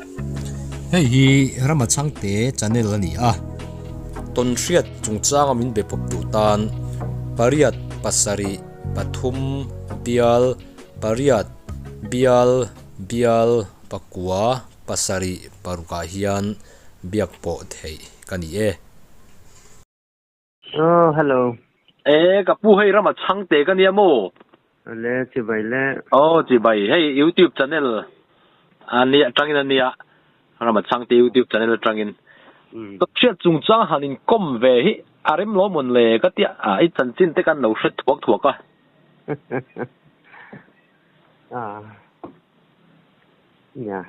Hei hi ramachang te channel ani a ton riat chungchang amin be pop tu tan pariat pasari pathum bial pariat bial pakua pasari paruka hian biakpo thei kani e hello kapu hei ramachang te kania mo le chi bai le chi bai hei YouTube channel ani atangin ania ramachang te YouTube channel atangin to chiat chungchang hanin kom ve hi arim lo mon le ka tia ai chanchin te kan no hret thuak ka ya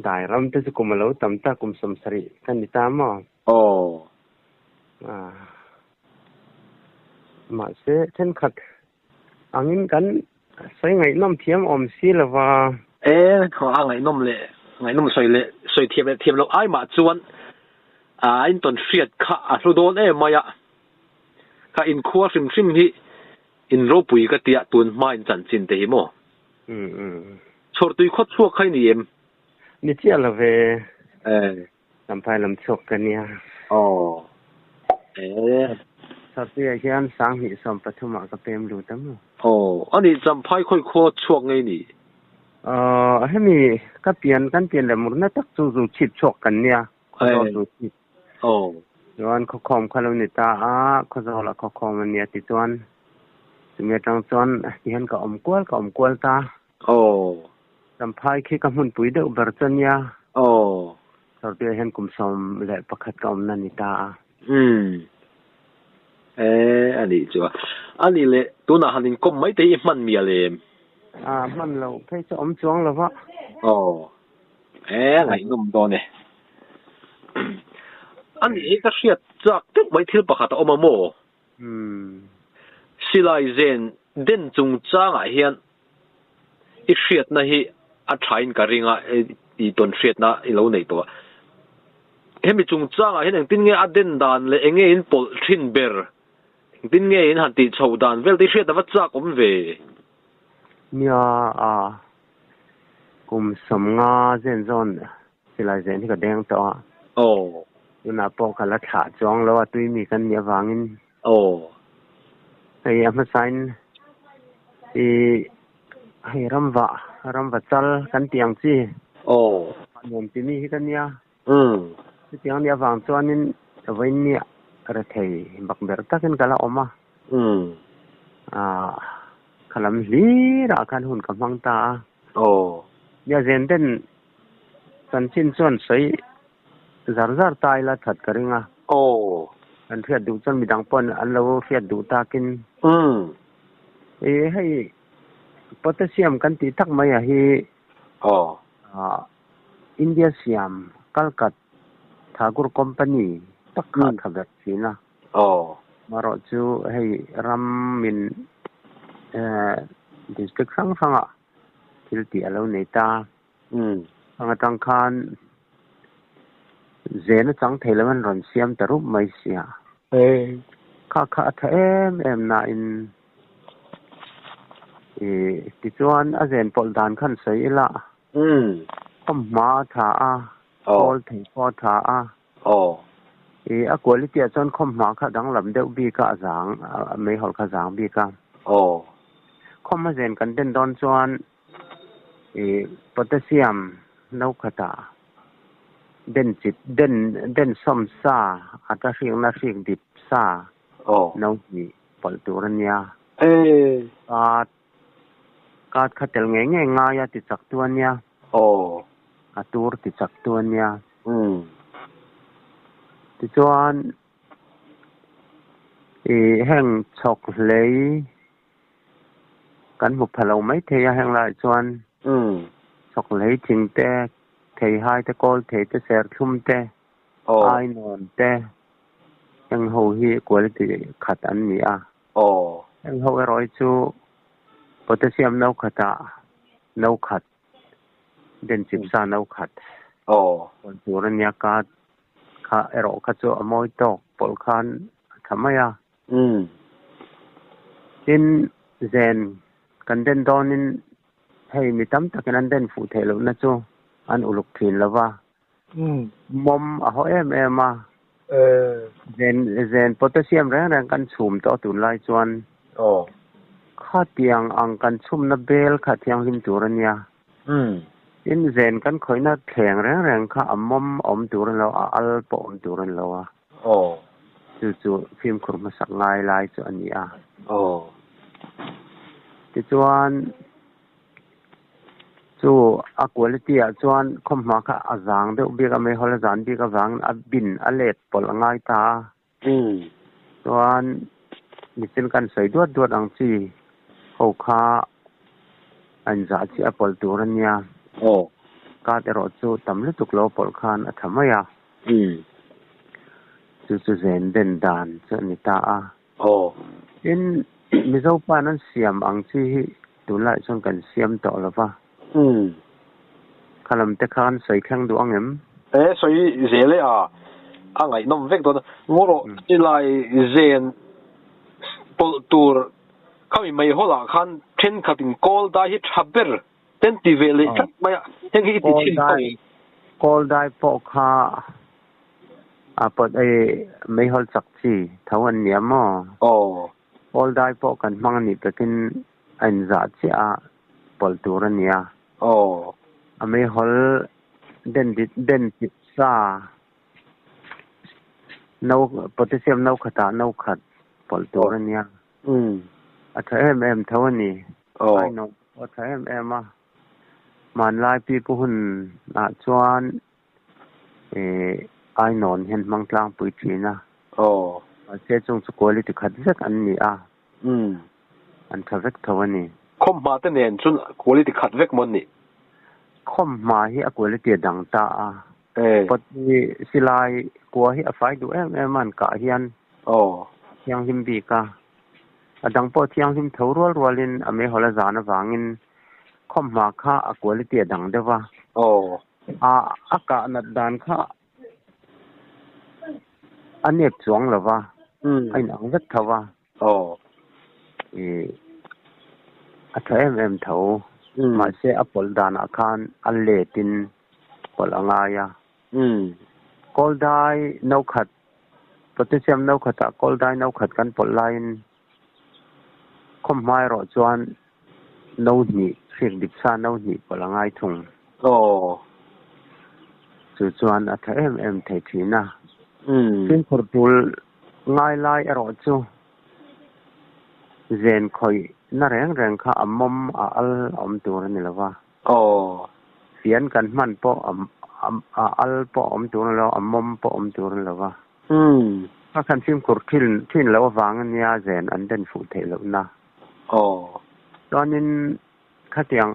dai ram te su kum lo tam ta kum som sari kan ni ta mo ma se chen khat angin kan sai ngai nom thiam om si lawa kho ngai nom le ngai nom soi thiam lo ai ma chuan in ton fiat kha a hlu don maya ka in khuwa sim hi in ro pui ka tia tun ma in chan chin te hi mo chor tui khot chuak khai ni em ni chia la ve lam phai lam chok kan ya sa ti hian sang hi som pathuma ka pem lu tam ani cham phai khoi kho chuak ngai ni hemi ka pian kan pian le murna tak chu chip chok kan nia chu chip yuan kho khom khalo ni ta kho zo la kho khom nia ti chuan me tang chuan hian ka om kwal ta cham phai khi ka mun pui de ber chan ya sa ti hian kum som le pakhat ka om na ni ta ani chuwa ani le tuna hanin kom mai te man mi ale man lo phei cho om chuang lo wa ngai nom do ne ani ka hriat chak tek mai thil pakhat oma mo silai zen den chung changa hian I hriat na hi a thain ka ringa I ton hriat na I lo nei to hemi chung changa hian tin nge a den dan le enge in pol thin ber tin nge in han ti chho dan vel ti hriat wa chak om ve nia kum som nga zen zon silai zen hi ka deng to na po kala tha chong lo tui mi kan nia wangin ei ama sign ei ramwa chal kan tiang chi nom ti mi hi kan nia ti tiang nia wang chuanin wain nia ra thei bak ber takin kala oma khalam li ra kan hun kamang ta ya zen den san chin chuan sei zar tai la that karinga an fiat du chan midang pon an lo fiat du takin hei potassium kan ti thak mai hi India Siam Kalkat Thakur Company takha thagat sina maro chu hei ram min district sang kilti alo nei ta anga tang khan zena chang theilaman ron siam tarup mai sia kha tha em na in ti chuan a zen pol dan khan sei la kom ma tha pol thei po tha a quality a chon khom ma kha dang lam deuh bi ka zang mai hol kha zang bi ka khom ma zen kan den don chuan potassium no khata den som sa ata hring na hring dip sa no ni pol turania kat khatel nge nga ya ti chak tuania atur ti chak tuania ti chuan heng chok lei kan mu phalo mai theya heng lai chuan chok lei thing te thei hai te kol thei te ser thum te ai non te heng ho hi quality khat an ni heng ho roi chu potassium no khata no khat den chipsa no khat kon turania ka kha ero kha chu amoi to pol khan thamaya in zen kan den donin hei mi tam takan den fu thelo na chu อันอุลุกถิ่นแล้วว่ามอมอะเฮามาเซนโพแทสเซียมแรงๆกันชุมต่อตุนหลายจวนค่าเตียงอังกันชุมนะเบลค่าเตียงหิมตุรันยาอินเซนกันค่อยนะแข็งแรงๆค่าอมอมตุรันแล้วอัลปอมตุรันแล้วจู่ๆฟิล์มคุมสักง่ายหลายจวนนี้ที่จวนจู่อควอลิตี้จวนคมมาค่ะอาจางเดบิกะไม่ฮอลจานบิกะวังอบินอเลดปลง่ายตาจวนมีสินกันใส่ดวดอังจีเฮาค่าอันจาจีอปลตุรันยากาเตรอจู่ตำลิตุกโลปลคานทำไมจู่เซนเดนดานจนิตาอินมิโซปานั้นเสียมอังจีตุลาจนกันเสียมต่อแล้วว่าคลำแต่คันใส่แข้งดูอัง所以这里อังไงน้ำเวกตัวงูโรอีไลเซนปลตูร์เขาไม่หัวหลักคันเช่นขัดกอลได้ฮิตฮับเบอร์เต็นตีเวลิชัดไม่ยังฮิตที่ชินกอลได้ปอกค่ะปอดไม่หัวสักทีเท่าวันเนี้ยมั้งกอลได้ปอกกันมังนี่ไปกินอันจัดที่ปลตูร์เนี่ยไม่หัวเด่นจิตซาโนโพแทสเซียมโนขัดโนขัดปลตูร์เนี่ยอัฐเท่านี้ไอ้น้องอัฐมันหลายปีปุ่นจวนไอ้นอนเห็นมังกลางปุยจีนะเสียจงสกุลที่ขัดสักอันนี้อันขัดเท่านี้คมมาแต่เนี่ยจุนกุลที่ขัดเวกมันนี่คมมาที่กุลที่ดังตาปฏิสิลายกัวที่ไฟดูมันกะเฮียนยังหิมบีกะดังพอที่ยังหิมเท่ารัวลินอเมฮอลจานวางินคมมาค่ากุลที่ดังเด้อว่าอากาศนัดดานค่าอันนี้จวงหรือว่าไอ้หนังสักเท่าว่าอัฐเท่ามาเสียอปอลดานอาคารอัลเลตินปอลงายากอลได้นกขัดโพแทสเซียมนกขัดกอลได้นกขัดกันปอลไลน์คมไม่รอจวนนกนี่เสียงดิบซานกนี่ปอลงายทุ่งจวนอัฐเททีนะซึ่งคนดูง่ายไล่รอจูเซนคอยน่าแรงค่ะมอมอมตัวนี่แหละว่าเสียนกันมันปปอมตัวแล้วมอมปอมตัวนี่แหละว่าถ้าคันฟิล์มกดขึ้นแล้ววางเนี่ยเซนอันเด่นฟูเทแล้วนะตอนนี้ข้าเตียง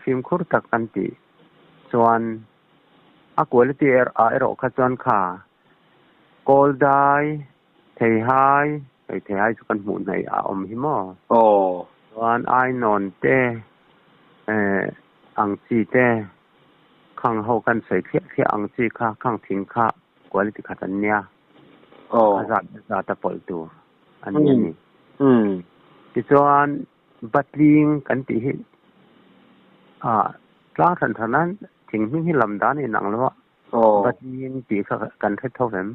ฟิล์มคุรตักกันตีส่วนกุลที่รอข้าจวนค่ะกอลได้เทหายเทหายสุกันหูในอมหิมวันไอนอนเตอังจีเตข้างเขากันใส่เพียอังจีค่ะข้างทิ้งค่ะกว่าลิติขัดอันเนี้ยอาจจะปล่อยตัวอันนี้ที่ส่วนบัดลิงกันตีกล้าทันทนั้นถึงที่ลำดานในหนังแล้วบัดลิงตีกันเท่ากัน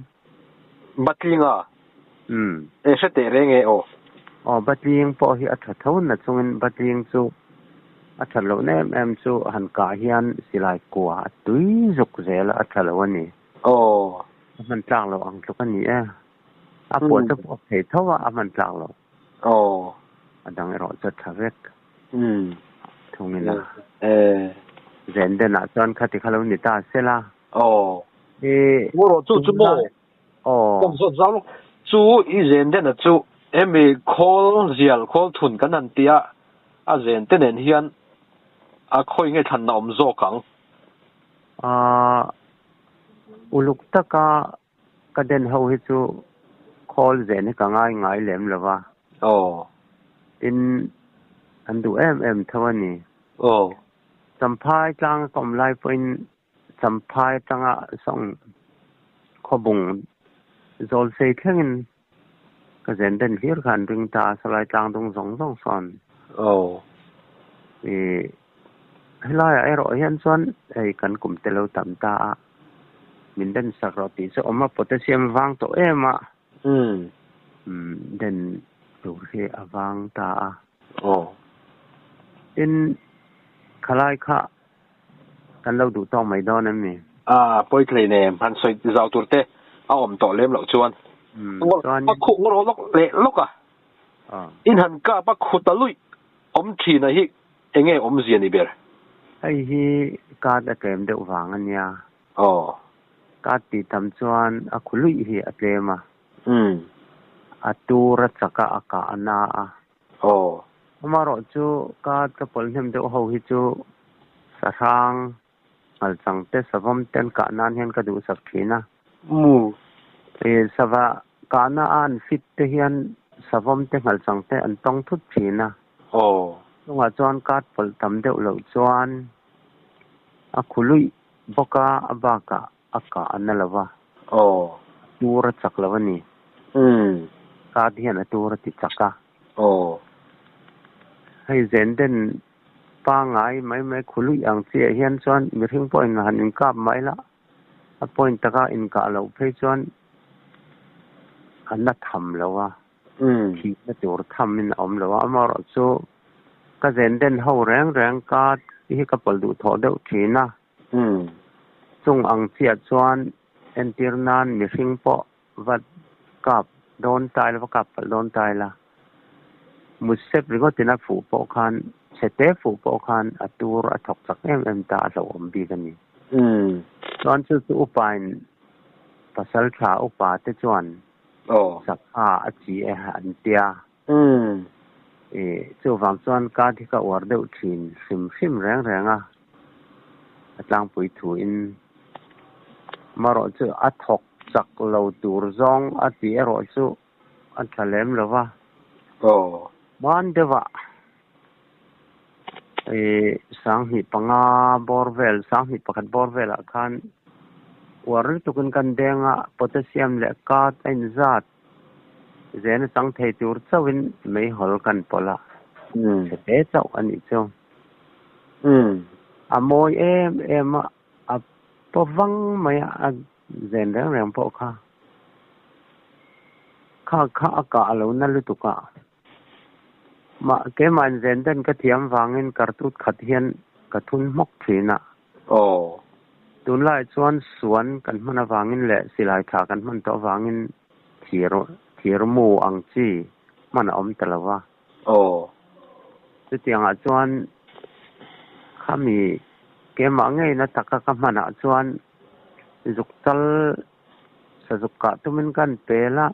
บัดลิงเสตเรงบัดลิงพอที่อัฐเท่านั้นจงบัดลิงจูอัฐเหล่านี้จูหันกาเฮียนสิลายกัวตุยจุกเจลอัฐเหล่านี้มันจางเราอังทุกันนี้ปวดจะปวดเท่าว่ามันจางเราดังเราจะทำเวกตรงนี้นะเรนเดน่าจอนคัติคารุนิตาเสละ我จูโมผมสนใจจูอีเรนเดน่าจูมีcallเจียลcallทุนกันนั่นเตียเรนเดน่าเฮียนค่อยไงทันนอมโจกังอุลุกตะกะเดนเฮาฮิจูcallเจนก็ง่ายเหลมแล้วว่าอินอันดูเท่านี้สัมภาษณ์จังกำไลเป็นสัมภาษณ์จังส่งขบุงโจลเซเทงินก็เจนเดนเฮียร์กันดึงตาสลายจังตรงสองสอน la ai ro hian chuan ei kan kum te lo tam ta min den sakroti so oma potassium wang to ema den tu he awang ta in khalai kha kan lo du to mai do na mi poi tle ne han soi zau tur te a om to lem lo chuan pa khu ngro lok le lok in han ka pa khu ta lui om thi na hi enge om zia ni ber ai hi ka da kem de wang ania ka ti tam chuan a khului hi a tlema atura chaka aka ana amaro chu ka ka pol hem de ho hi chu sarang al chang te savam ten ka nan hen ka du sak thina sawa ka na an fit te hian savam te ngal chang te an tong thut thina lunga chuan ka pol tam de lo chuan a khului boka abaka aka analawa tura chaklawa ni ka hian atura ti chaka hai zen den pa ngai mai khului ang che hian chuan mi thing point han in kap mai la a point taka in ka lo phei chuan anna tham lawa thi na tur tham min om lawa amar chu ka zen den ho rang ka hi ka pal du tho deuh thina chung ang chia chuan entirnan mi thing po wat kap don tai la kap don tai la musep rigo tina fu po khan sete fu po khan atur athok chak em ta lo om bi kan ni chuan chu upain pasal tha upa te chuan sakha achi e han tia chu wang chuan ka thi ka war deuh thin sim rang a atlang pui thu in maro chu athok chak lo tur zong ati ero chu an thalem lawa man dewa sang hi panga borvel sang hi pakhat borvel khan war tukun kan denga potassium le ka in zat zen sang thei tur chawin mei hol kan pola te chaw ani chu amoi em a powang mai a zen rang po kha ka alo na lutuka ma ke man zen den ka thiam wangin kartut khat hian ka thun mok thina tun lai chuan suan kan hmana wangin le silai tha kan hman to wangin thir mu ang chi man om talawa chu tianga chuan khami ke ma ngai na taka ka hmana chuan zuktal sajukka tumin kan pela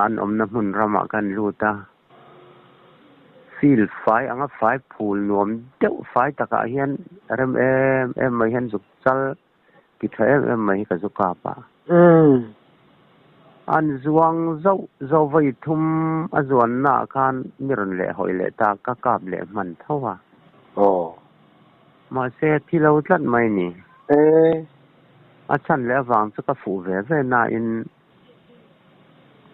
an omna mun rama kan luta feel fai anga fai phul nom deuh fai taka hian ram em mai hian zuktal ki thaem em mai ka zuka pa an zuang zo vai thum azwan na khan miron le hoi le ta ka kap le man thawa ma se thilo tlat mai ni achan le wang chu ka fu ve na in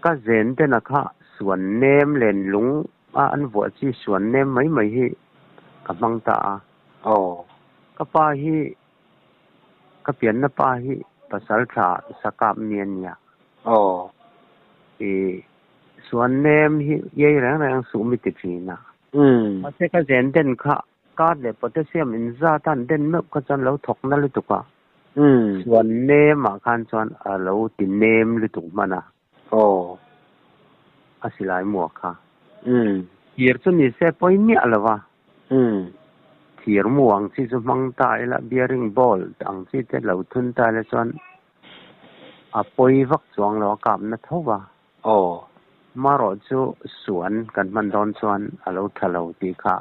ka zen te na kha suan nem len lung an vo chi suan nem mai hi ka mang ta ka pa hi ka pian na pa hi pasal tha sakap nian ya suan nem hi ye rang su mi ti thina ma se ka zen den kha ka le potassium in za tan den me ka chan lo thok na lu tu ka suan nem ma khan chuan a lo ti nem lu tu mana asilai mo kha hier chu ni se poi mi alawa thir muang chi chu mang ta ila bearing ball ang chi te lo thun ta le chuan a poi vak chuang lo kap na thowa maro chu suan kan man don chuan a lo thalo ti kha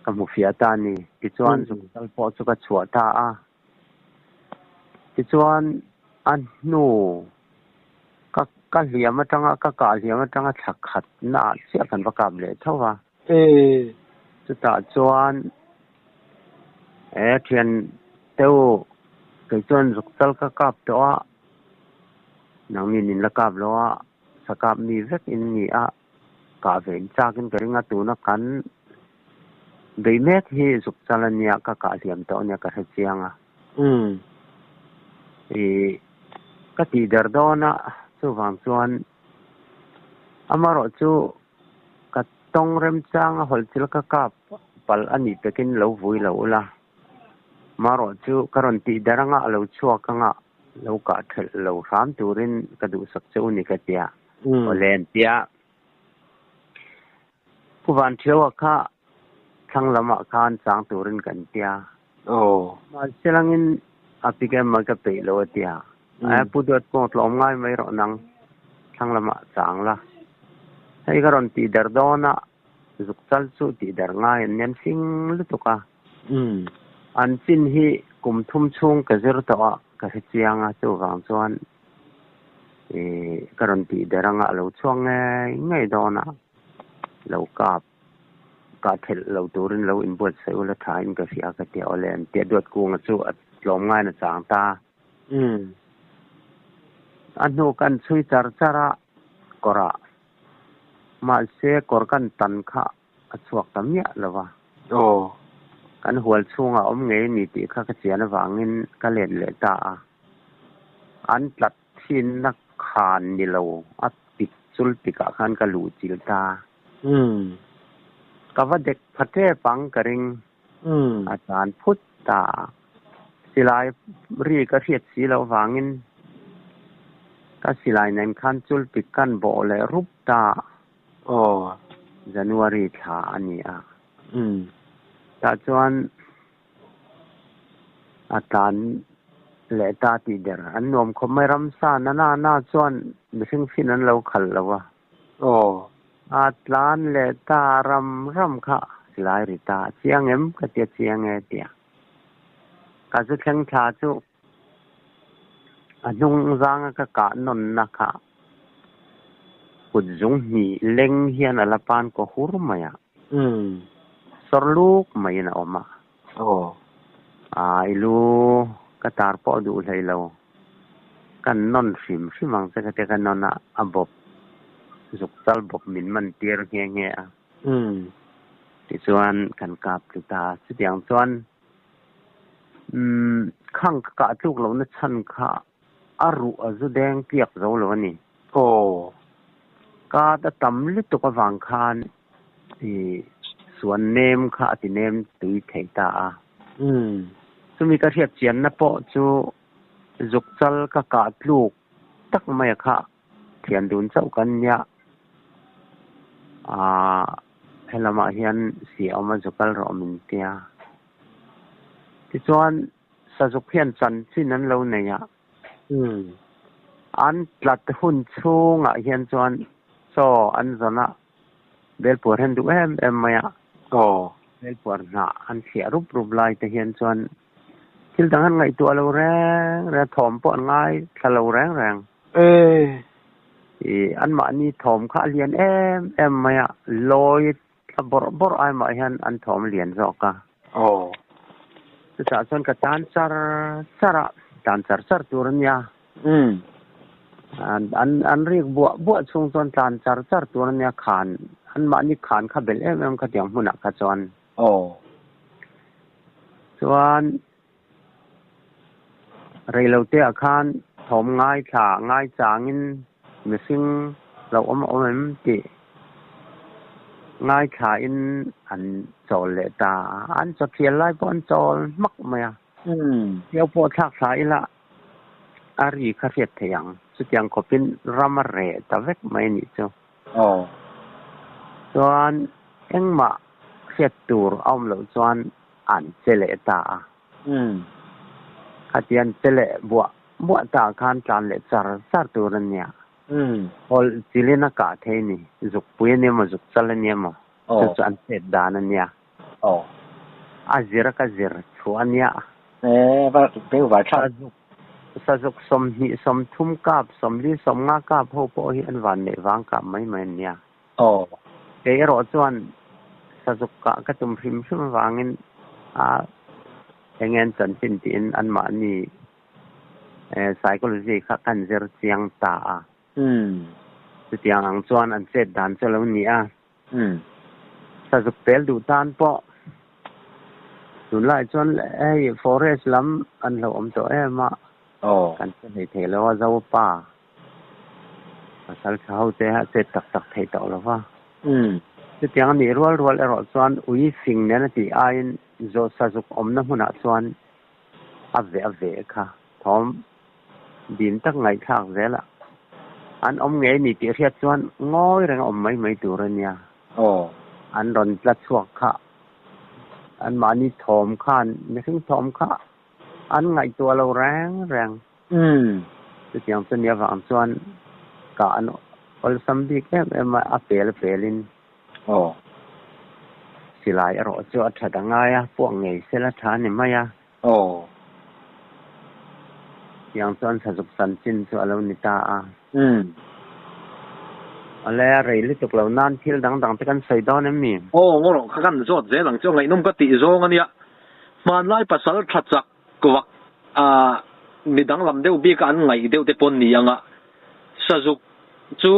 ka mu fia ta ni ti chuan chu tal po chu ka chua ta ti chuan an nu ka liam atanga ka liam atanga thakhat na sia kan bakam le thowa chu ta chuan thian teu ke chuan ruktal ka kap to nang min la kap lo sakap mi vek in ni ka ven chakin keringa tu na kan โดยแม้ที่สุขจัลเนี่ยก็กะเทียมตอเนี่ยก็เจียงอ่ะก็ตีเดอร์ดอนะจู่ฟังจวนอามารอจู่ก็ต้องเริ่มจังหอลจิลกะกับปัลอันนี้ไปกินเหล้าวุ้ยเหล้าละมารอจู่กรันตีเดอร์งะเหล้าชัวกังะเหล้ากะเถเหล้าสามตูรินกระดูสักจู่นี่กะเตียโอเลนเตียผู้วันเชื่อว่าค่ะทั้งละมะคานสางตูรินกันเตียมาเสลังอินอภิเกมมากะเปโลเตียผู้ดวดกงตลอมง่ายไม่รอนังทั้งละมะสางละให้กรันตีเดอร์ดอนะสุกจัลสุตีเดอร์ง่ายเนี่ยสิงลุตุกะอันสินฮีกุมทุ่มชุงกะเจรตัวกะเจียงอ่ะจู่ฟังจวนกรันตีเดอร์งะเหล้าช่วงไงดอนะเหล้ากาบกะเถเหล้าตูรินเหล้าอินบวชเสอุละทายอินกะเสียกะเตียอเลนเตียดวดกงอ่ะจู่ตลอมง่ายนะจางตาอันโนกันช่วยจาระกระมาเสกอกันตันค่ะสวกตำเนี่ยละวะกันหัวช่วงอมเงยนี่ติข้ากระเจียนวางินกะเล่นเลตาอันตัดทินนักขานนี่เราอัดปิดสุลปิกะขันกะลูจิลตากะว่าเด็กพระเทปังกะริงอาจารย์พุทธาศิลายรีกะเทียดสีเราวางินก็สิลายในคันจุลปิกันบ่และรูปตาJanuary ถาอันนี้ตาจวนอาจารย์และตาติเดรอันนมเขาไม่รำซานาจวนไม่ซึ่งฟินั้นเราขัดแล้ววะอาจารย์และตารำค่ะสิลายริตาเจียงเอ็มก็เจียงเตียก็จะแข่งชาจุนุ่งจางก็กะนนนะคะกุดจงหีเล็งเฮียนอลปานก็หุรมายสรลูกไม่นะออกมาลูก็ตาร์ปอดูเลยเรากันนนฟิมมังจะก็กันนนนะบบจุกตัลบบมินมันเตียร์เงี้ยที่ส่วนกันกาบตุตาสุดอย่างส่วนข้างกะทุกเราเนี่ยฉันค่ะอารุจะแดงเปียกเราแล้วนี่กาตะตำลิตุกวางคานที่ส่วนเนมค่ะที่เนมตุยเทตาซึ่งมีกระเทียบเจียนนะปอจูจุกจัลกะลูกตักไม่ค่ะเทียนดุนเจ้ากันเนี่ยให้ละมาเฮียนเสียเอามาจุกจัลรอมินเตียที่ส่วนสะจุกเพียนจันที่นั้นเราเนี่ยอันตลัดหุ่นชูงเฮียนส่วนอันสนะเบลปวดเห็นดูเอ็มไหมเบลปวดหน้าอันเสียรูปลายแต่เฮียนส่วนที่ดังนั้นไงตัวเราแรงถมปวดง่ายถ้าเราแรงอันมานี่ถมข้าเลียนเอ็มไหมลอยบอร์ไอมาเฮียนอันถมเลียนจอกะจะส่วนกับตานซาระตานซาร์ตัวนี้อันเรียกบัวชงจนตานซาร์ตัวนี้ขานอันมานี่ขานข้าเบลเอ็มก็เดียงหุ่นขจรส่วนเรื่องเตะขานถมง่ายจางินไม่ซึ่งเราไม่ติง่ายขาอินอันโจลเลตาอันจะเพียรไล่บอลโจลมักไหมเดี๋ยวพอทักสายละอารีคาเฟียเทียงสุดยังก็เป็นรามเรตเวกไม่นี่จ้ะส่วนเอ็งมาเฟียตูร์เอาหลังส่วนอันเจเลตาขัดยันเจเลบัวตาคานจานเลจาร์ตูร์เนี่ยพอจิเลนักาเทนี่จุกปุยเนี่ยมาจุกจัลเนี่ยมาจุกอันเสดดานเนี่ยอาจิระกจิระชัวเนี่ยว่าเป็นว่าชาจุกสมหิสมทุ่มกาบสมลีสมงากาบพอหิอันวันเนี่ยวางกับไม่เหมือนเนี่ยเดี๋ยวรอจวนจุกกะจุ่มพิมพ์ช่วงวางินอย่างเงี้ยจันสินตินอันมานี่psychology ค่ะกันเจอเสียงตาเสียงอังจวนอันเสดดานเจอแล้วเนี่ยสะจุกเปลดูตานปอ สุนไล่จนไอ้ forest ลำอันเราตัวมากันจะให้เทแล้วว่าเจ้าป่าสัลเขาเตะเตะตักเทต่อแล้วว่าจะเตียงนี้รัวรอจวนอุ้ยสิ่งนั้นที่ไอ้โจสะจุกน้ำหุ่นจวนอเวค่ะทอมดินตั้งไงข้างเจละอันเงยนี่ที่เรียกจวนง้อยแรงไม่ตัวเนี่ยอันรอนประชวกค่ะอันมานี่ทอมข้านไม่ถึงทอมค่ะอันไงตัวเราแรงจะเตียงเป็นยาฝังจวนกอันอลซัมบิกมาอเปลินสิลายอรอจวดถัดงายพวกไงเสละฐานนี่ไม่อย่างจวนสะสุกสันจินจวเรานิตาอะไรลิตุกเหล่านั้นที่ดังๆที่กันใส่ดอนนี่มีงั้นหรอกันจวดเจ๊หลังจวงไงนุ่มก็ติโจงันเนี่ยมันไล่ภาษาถัดจากกวักมีดังลำเดียวบีกันไงเดียวแต่ปนนี่ยังสะสุกจู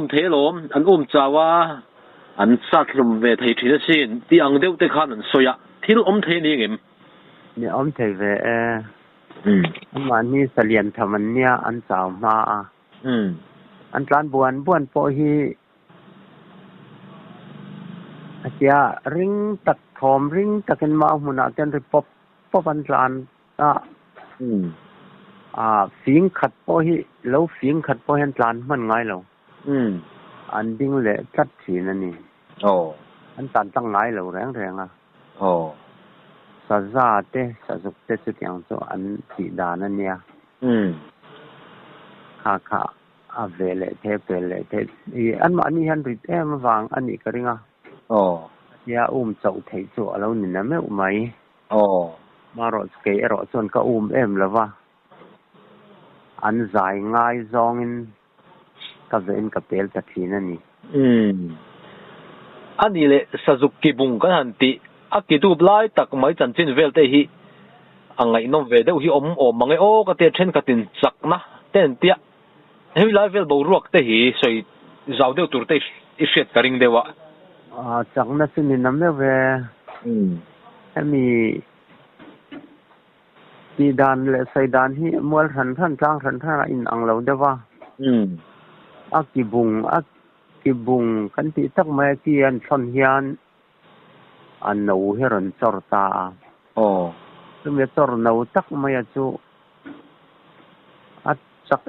เทลมอันจาวาอันสัตว์ลมเวทีที่สิ้นที่อังเดียวแต่ขันสวยที่เทนี่เองเนี่ยเทเวอันวันนี้เสลียนทำมันเนี่ยอันสาวมาอันร้านบวนโปฮีอาเจียริงตักทอมริงตักกันมาหุ่นอาจารย์ริปปอันร้านฟิงขัดโปฮีแล้วฟิงขัดโปเห็นร้านมันไงเราอันดิ้งเละจัดสีนั่นนี่อันตันตั้งไงเราแรงสะซาเตสะสุกเตสุดอย่างโซอันสีดานั่นเนี่ยค่ะเวเลเทเปเลเทอันมาอันนี้ฮันริเตมาวางอันนี้ก็ริงยาเจ้าไทยโซเรานี่นะไม่ไหมมารอสเกรอส่วนก็แล้วว่าอันใจง่ายจองอินกับเวนกับเปลตัดทีนั่นนี่อันนี้เลยสะสุกกิบุงกันหันติกิดูบไล่ตักไม่จันจินเวลเตหิอังไงน้องเวเดหิมังไงก็เตะเช่นกันตินจักนะเต้นเตี้ยเฮ้ยไล่เวลบรวกเตหิสวยเจ้าเดียวตัวเตะอิเชตกริงเดวะจักนั่นสินี่น้ำเวให้มีดานและใส่ดานที่มวลทันท่านจ้างทันท่านอินอังเราเดว่ากิบุงกันที่ตักมาเกียนชนเฮียนอันนูเฮรันจอร์ตาซึ่งเมื่อจอร์นูตักมาจูจัก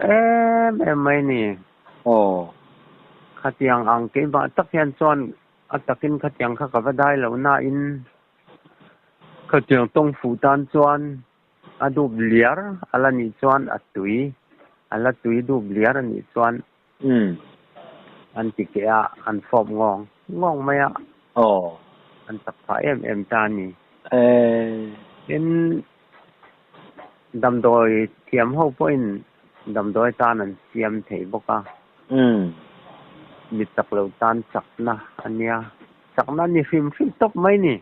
ไม่นี่ขัดยังอังเกบตักเฮียนจวนตักกินขัดยังข้ากับได้แล้วน่าอินขัดยังต้องฟูตันจวนดูบเลียร์อะไรนี่จวนตุยดูบเลียร์นี่จวนอันที่เกียอันฟอมงองไหมอันตักผ้าจานนี่เป็นดำโดยเทียมเข้าไปดำโดยจานนั้นเทียมเทบกมีตักเหล่าจานจักนะอันเนี้ยจักนั้นนี่ฟิล์มตบไหมนี่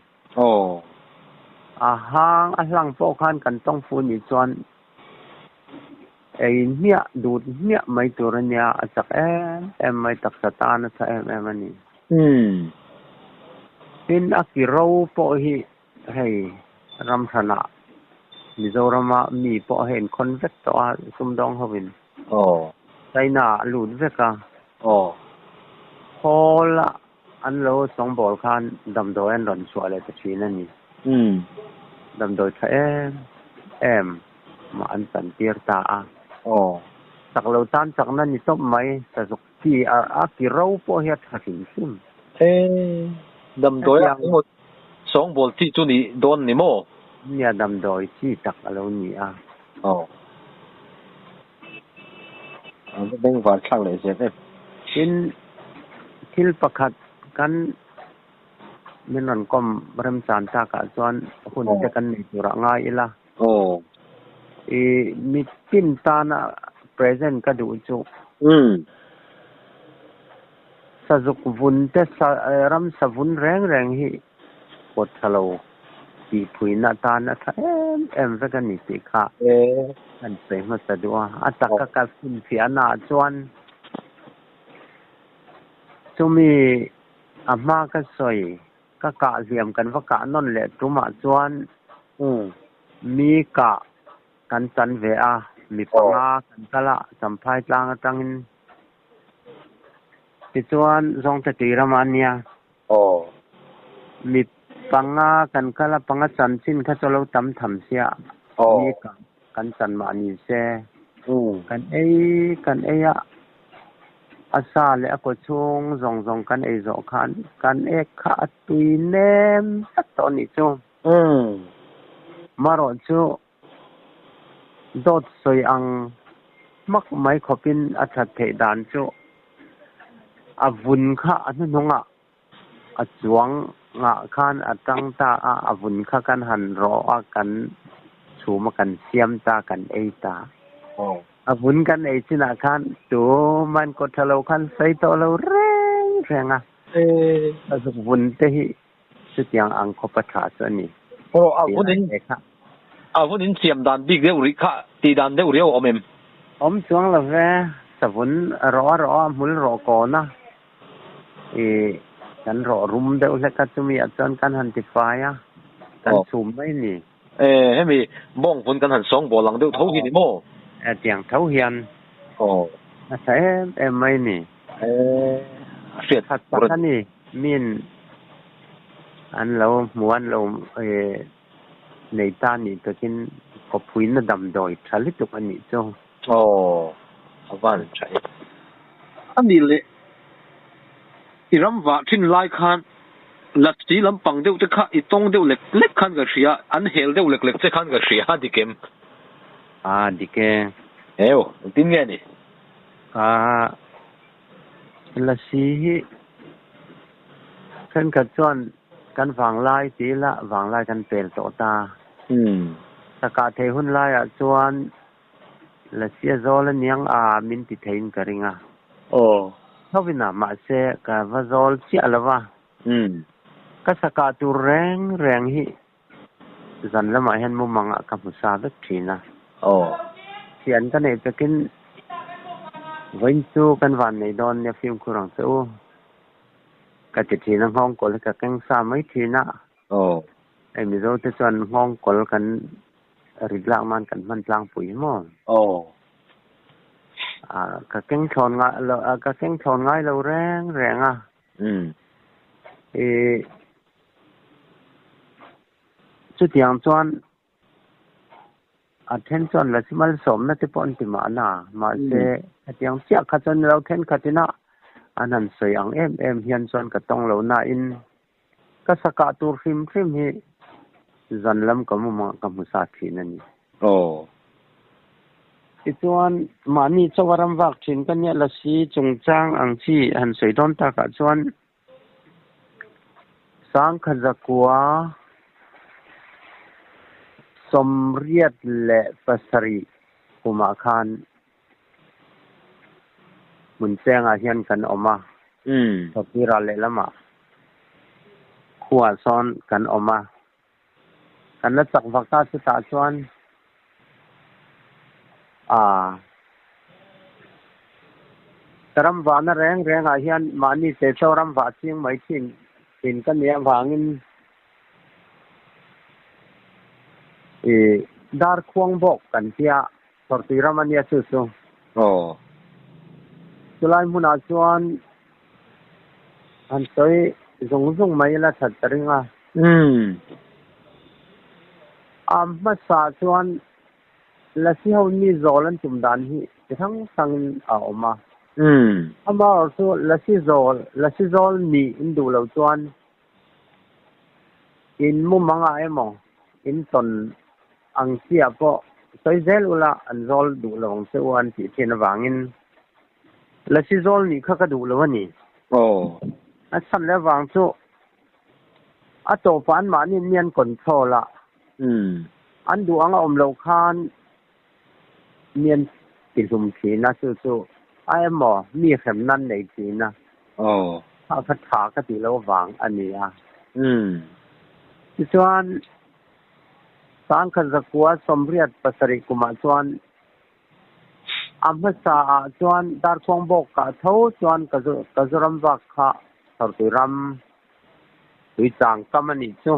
ห้างหลังโปคันกันต้องฟูนี่จวนเนี่ยดูดเนี่ยไม่ตัวเนี่ยจักไม่ตักสตานะใช่มันนี่เป็นกิโรโปหิให้รำชนะมิโซรามามีโปเห็นคอนเวกตัวสมดองเขาเป็นไซน่าลูดเวกพอละอันโลสองบอลคันดำโดยอันหล่นสวยเลยแต่ชีนั่นนี่ดำโดยมาอันสันเตียร์ตาสักเราตั้นสักนั้นนี่ต้องไหมแต่สักที่กิโรโปเห็ดหักซิมดำโดยทั้งหมด2บอลที่จุนี่โดนนี่โมเนี่ยดำโดยที่ตักเรานี่เป็นว่าข้างเลยเสียเด้ทิลประคัดกันมันนั่นก็เริ่มสานตากะจวนหุ่นจะกันนี่ตัวง่ายล่ะมีปิ้นตานะ present ก็ดูจุสะจุกวุ่นแต่รำสะวุ่นแรงฮีปวดทะเลปีผุยนาตานะสักกันนี่สิค่ะอันเป็นมาสะดวกอัตกะกะฟินเสียนาจวนจุมีอามาก็สวย ก็กะเสียมกันว่ากะนั่นแหละตุมาจวนมีกะกันจันเวอะมีปังากันกะละสัมภายตางตังติจวนทรงตะตีรามานเนี่ยมีปังากันกะละปังาจันสินเขาจะเราตำทำเสียมีกะกันจันมานีเซกันอะอาซาและก็ชงซองกันไอจอคันกันเอกขาตุยเนมสักตอนนี้จงมารอจูดดสวยอังมักไม่ขบินอัฐเทดานจูอาวุนข้าอันนงอ่ะอาจวงงะคานอัตังตาอาวุนข้ากันหันรอกันชูมากันเสียมตากันไอตาอาวุนกันไอจินาคันจูมันก็ทะเลาะกันใส่ตัวเราแรงอ่ะอาวุนเตหิสุดยังอังคบถาสนี่อาวุนนินเสียมดานบิ๊กเดอุริคะตีดานเดอุริโออมเอ็มจวงละแวสวุนรอมุลรอก่อนนะกันรอรุมเดอุเลกัจุมีอาจารย์กันหันติฟายอ่ะกันซุ่มไม่นี่ให้มีบ้องฝนกันหัน2บ่หลังเดเท่าหินโมเตียงเท่าเฮียนใช่ไม่นี่เสียดขัดปันนี่มินอันเราหมู่อันเราในตานี่ตัวกินกบพุยนดำดอยทะลิตุกันนี่จ้งอาวันใช่อันนี้เลยอีรำว่าทิ้นลายคันลัดจีลำปังเดียวจะข้าอีตงเดียวเล็กคันกับเสียอันเฮลเดียวเล็กจะคันกับเสียดิเกมดิเกตินไงนี่ละสีขึ้นกับจวนกันฝังลายตีละฝังลายกันเปลี่ยนโตตาสกาเทหุนลายจวนละเสียโซลเนียงมินติเทนกริงเท่าวินามาเสกะว่าโซลเสียละวะก็สกาตูแรงฮิจันละมาเห็นมุมังกับมุสาบิทีนะเสียนกันเอจะกินวันจูกันวันในดอนเนี่ยฟิล์มคุรังซูก็จะทีนั่งห้องกลกับแกงซาไม่ทีนะไอ้มิโซจะจวนห้องกลกันริบลางมันกันมันลางปุ๋ยมั่งกับแกงชอนง่ายเรากับแกงชอนง่ายเราแรงอ่ะจุดอย่างจวนattention la simal som na te pon ti ma na ma se atiang sia kha chon lo then khatina anan sei ang em hian chon ka tong lo na in ka saka tur phim hi zanlam ka mu ma ka mu sa thin ani ituan mani chawaram wak thin kan ya la si chungchang ang chi han sei don ta ka chon sang khajakwaสมเรียดและปัสริกุมาคานมุนแซงอาเฮียนกันออกมาตบที่ราเลละมาขัวซ้อนกันออกมากันละจักวักตาสุตาชวนตรำวานแรงอาเฮียนมานี่เสเซารำวาเชียงไม่ทิ้งกินกันเนี้ยวางินดาร์ควงบอกกันเสียสอดตีรามันยาสุสุสุไลมุนาชวนอันตัวจงไม่ละชัดตริงมาสาชวนละสิเขานี่โจลันจุ่มดานฮีจะทั้งสังเอามามาสุละสิโจลนี่อินดูเราชวนอินมุมังไอมองอินตนอังเสียพอใส่เซลละอันโจลดูลงเสียวันที่เทียนวางินละสิโจลนี่เขาก็ดูแล้ววันนี้อันสั่นแล้ววางโซอันโตฟันมานี่เนียนก่อนโซละอันดูอังอมโลคานเนียนติดสุมขีนะสู้ไอ้หมอมีเข็มนั่นในทีนะถ้าพัดขาก็ตีแล้ววางอันนี้ส่วนสังขจักวสมเรียดปัสริกุมาส่วนอัมพสาส่วนดาร์ควงบอกกะเท่าส่วนกะจุรำวักขะสรติรำ ตุยจางกำมันนี่ซุ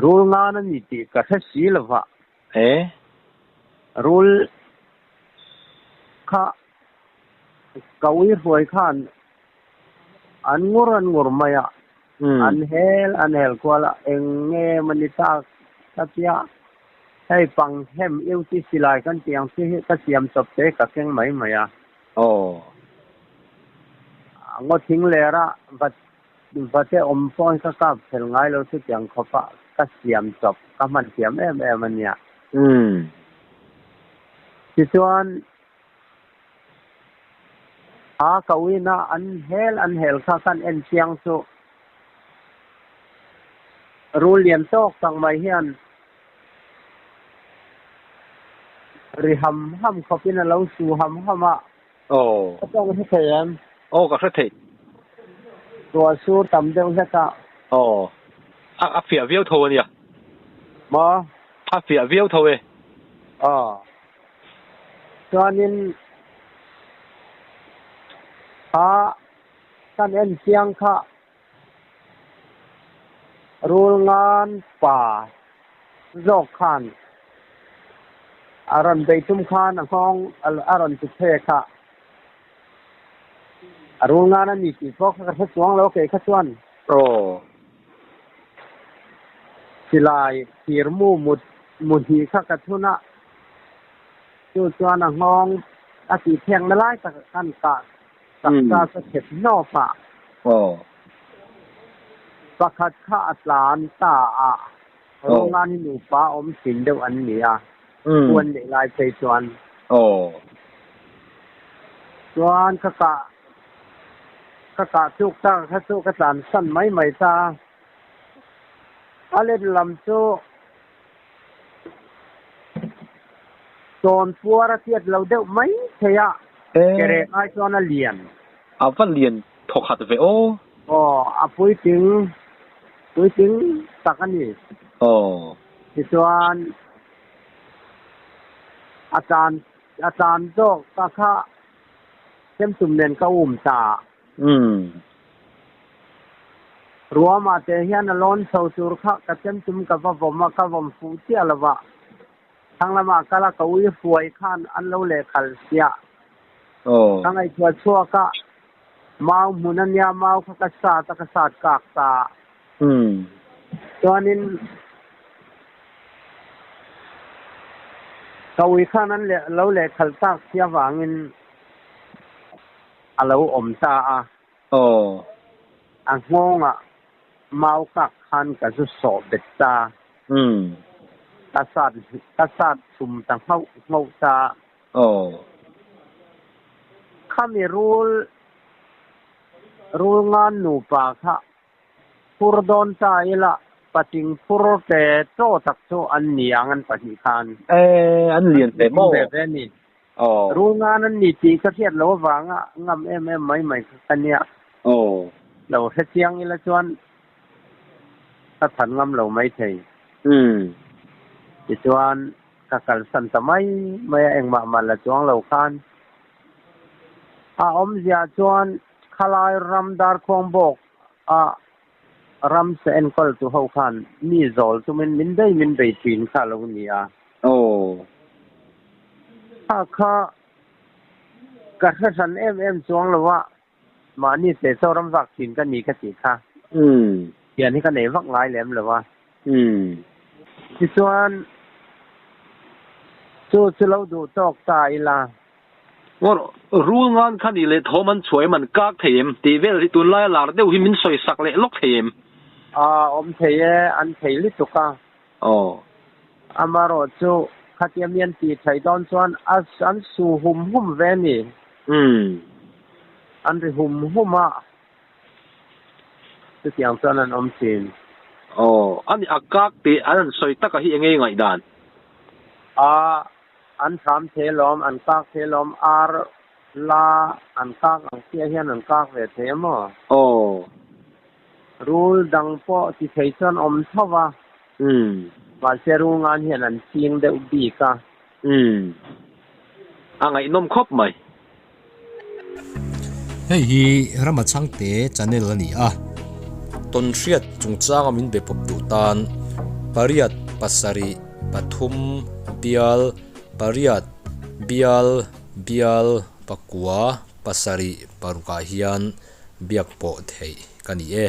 รูลงานนั้นนี่ติกะทะสีละวะรูลค่ะกะวิรวยคันอันงุรมายะอันเฮลกว่าละเองเงมันนี่ตาตะเปียให้ฟังแฮมอิวที่สิลายกันเตียงที่กะเสียมจบเตกะเก่งไหมมายะงดทิ้งเลระบัดเตอมฟอนก็กับเพิ่นง่ายแล้วทุกอย่างเขาปะกะเสียมจบกะมันเสียมมันเนี่ยที่ส่วนกวินะอันเฮลค่ะกันเอ็นเชียงสุรูเรียนตอกสังไมเฮียนริหำห้ำเขาเป็นเราสู่หำอ่ะก็ต้องให้เขียนก็เฮ็ดตัวสู้ตำเดียวซะก็เฟียวิวโทเนี่ยบ่เฟียวิวโทตอนนี้กันเอ็นเสียงค่ะรูลงานป่าโรคคันอารันไปทุ่มคานของอารันสุเทค่ะรูลงานนี้ที่พวกเขาสวงแล้วแค่ส่วนสิลายทีรมูมุดหีค่ะกะทุนะอยู่ส่วนห้องอาทิแทงละลายตะกันกะสักตาสะเข็ดนอกฝาประคัดค่าอัตลานตาโรงงานหนูป้าอมสินเดียวอันนี้ควรลายใจส่วนส่วนกะทุกตั้งข้าสู้กระสานสั้นไหมซาอะไรลำโซ่โซนฟัวระเทียดเราเดียวไหมเทียเกเรไอซอนเลียนวันเลียนถกขัดไปปุ้ยถึงสักอันนี้ที่ส่วนอาจารย์โจกตะคะเต็มตุ่มเนนก็อุ่มตารัวมาเตเฮียนล้นเสาสุรคะกับเต็มตุ่มกับผมฟูเทียละวะทั้งละมากะละกวิฟวยคันอันเราเลขัลเสียทั้งไอ้ชั่วก็มาหมุนันยามาเขากษาตะกษาตกากตาตัวนี้กวิคันนั้นเราเลขัลตากเสียวางินเราอมตาอันงงมากักคันกับสุสอบเบ็ดตากษัตริย์ชุมต่างเขาเงาตาข้ามีรูลงานหนูป่าค่ะพูดโดนใจละปะจิงพูดแต่โจ้ตักโจอันนี้อันปฏิคันอันเรียนแต่โม่แบบนี้รูลงานนั้นนี่ตีกระเทียดเราวางงำไม่กันเนี่ยเราเสียงอีละจวนถ้าถันงำเราไม่ใช่จวนกะกัลสันสมัยไม่เองมาละจวงเราคันอมเสียจวนขลายรำดาร์คงบกรำเซนกอลตุเฮาคันมีโซลตุมินได้ปีนข้าเราเนี่ยข้ากะสันจวงเราว่ามานี่เสซอรำวักกินกันนี่กะสิค่ะเขียนให้กันไหนวักหลายแหลมหรือว่าที่ส่วนจู่เราดูตอกตายล่ะว่ารู้งานคันนี้เลยโทมันช่วยมันกากเทียมตีเวลที่ตุนไล่หลาเดี๋ยวที่มันสวยสักเลยลกเทียมอมเทียอันเทียลิตุกะอามารอจู่ขัดเมียนตีไทยตอนส่วนอันสู่หุ่มเวนี่อันที่หุ่มจะเสียงส่วนนั้นอมสินอันนี้อากาศตีอันนั้นสวยตักที่ยังไงด่านอัน3เทลอมอันกากเทลอมลาอันกากอันเสียเฮียนอันกากเวเทมรูลดังปอที่ไทยส่วนอมทว่าว่าเสรูงานเฮียนอันเสียงเดอุบีกะไงนมครบไหม hei hi ramachang te channel ani a ton hriat chungchang amin be pop tu tan pariat pasari pathum bial pariat bial bial pakua pasari paruka hian biak po thei kani e